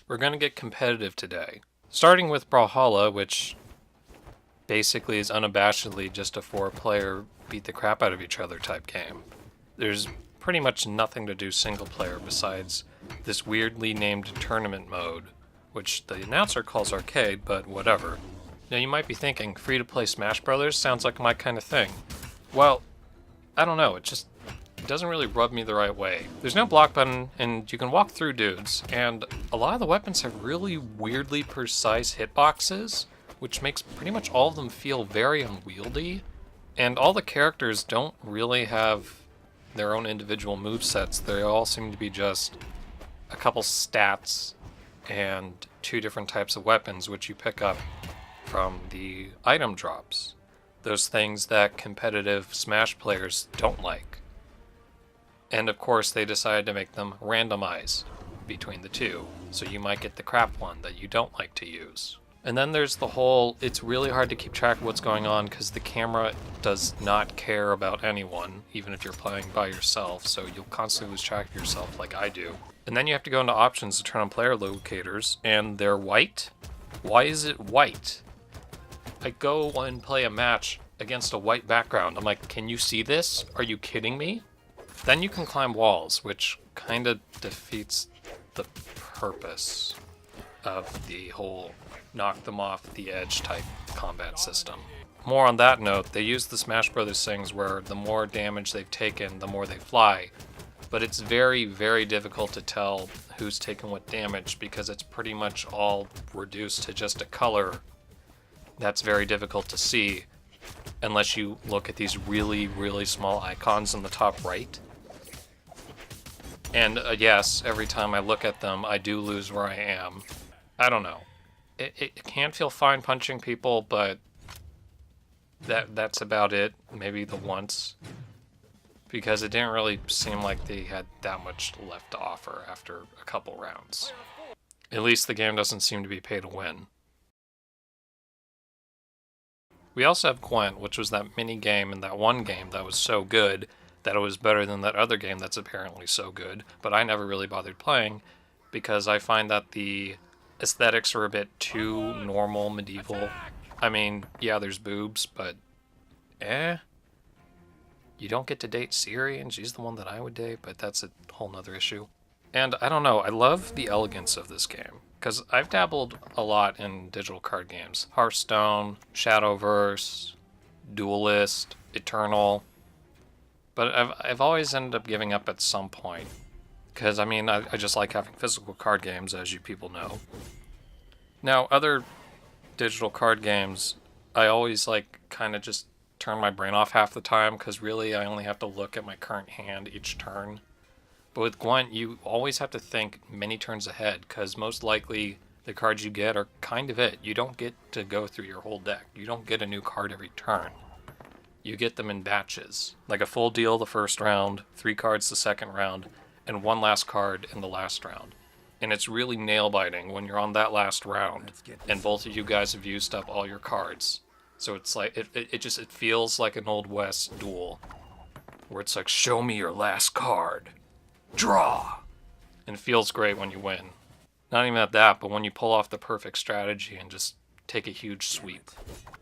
We're going to get competitive today. Starting with Brawlhalla, which basically is unabashedly just a 4-player beat the crap out of each other type game. There's pretty much nothing to do single player besides this weirdly named tournament mode, which the announcer calls arcade, but whatever. Now you might be thinking, free-to-play Smash Brothers sounds like my kind of thing. Well, I don't know, it doesn't really rub me the right way. There's no block button, and you can walk through dudes, and a lot of the weapons have really weirdly precise hitboxes, which makes pretty much all of them feel very unwieldy, and all the characters don't really have their own individual movesets. They all seem to be just a couple stats and 2 different types of weapons, which you pick up from the item drops. Those things that competitive Smash players don't like. And of course they decided to make them randomize between the 2, so you might get the crap one that you don't like to use. And then there's the whole, it's really hard to keep track of what's going on because the camera does not care about anyone, even if you're playing by yourself, so you'll constantly lose track of yourself like I do. And then you have to go into options to turn on player locators, and they're white? Why is it white? I go and play a match against a white background. I'm like, can you see this? Are you kidding me? Then you can climb walls, which kind of defeats the purpose of the whole knock them off the edge type combat system. More on that note, they use the Smash Brothers things where the more damage they've taken, the more they fly. But it's very, very difficult to tell who's taken what damage because it's pretty much all reduced to just a color that's very difficult to see unless you look at these really, really small icons in the top right. And yes, every time I look at them, I do lose where I am. I don't know. It can feel fine punching people, but that's about it. Maybe the once. Because it didn't really seem like they had that much left to offer after a couple rounds. At least the game doesn't seem to be pay to win. We also have Gwent, which was that mini game in that one game that was so good that it was better than that other game that's apparently so good, but I never really bothered playing because I find that the aesthetics are a bit too normal, medieval. I mean, yeah, there's boobs, but you don't get to date Siri, and she's the one that I would date, but that's a whole nother issue. And I don't know, I love the elegance of this game, because I've dabbled a lot in digital card games. Hearthstone, Shadowverse, Duelist, Eternal, but I've always ended up giving up at some point, because I mean, I just like having physical card games, as you people know. Now, other digital card games, I always like kind of just turn my brain off half the time, because really I only have to look at my current hand each turn. But with Gwent, you always have to think many turns ahead, because most likely the cards you get are kind of it. You don't get to go through your whole deck. You don't get a new card every turn. You get them in batches, like a full deal the first round, 3 cards the second round, and 1 last card in the last round. And it's really nail-biting when you're on that last round, and both of you guys have used up all your cards. So it's like, it feels like an Old West duel, where it's like, show me your last card. Draw! And it feels great when you win. Not even at that, but when you pull off the perfect strategy and just take a huge sweep.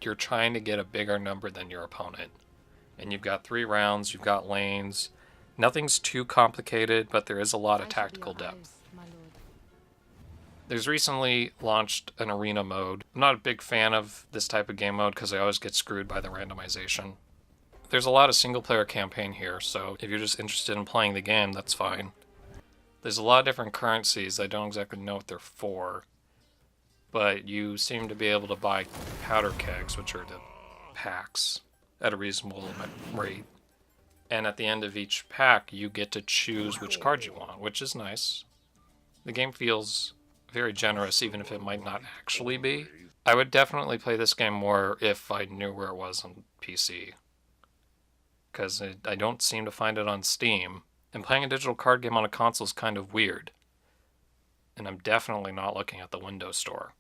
You're trying to get a bigger number than your opponent. And you've got 3 rounds, you've got lanes. Nothing's too complicated, but there is a lot of tactical depth. There's recently launched an arena mode. I'm not a big fan of this type of game mode because I always get screwed by the randomization. There's a lot of single-player campaign here, so if you're just interested in playing the game, that's fine. There's a lot of different currencies. I don't exactly know what they're for, but you seem to be able to buy powder kegs, which are the packs, at a reasonable rate. And at the end of each pack, you get to choose which card you want, which is nice. The game feels very generous, even if it might not actually be. I would definitely play this game more if I knew where it was on PC, because I don't seem to find it on Steam, and playing a digital card game on a console is kind of weird. And I'm definitely not looking at the Windows Store.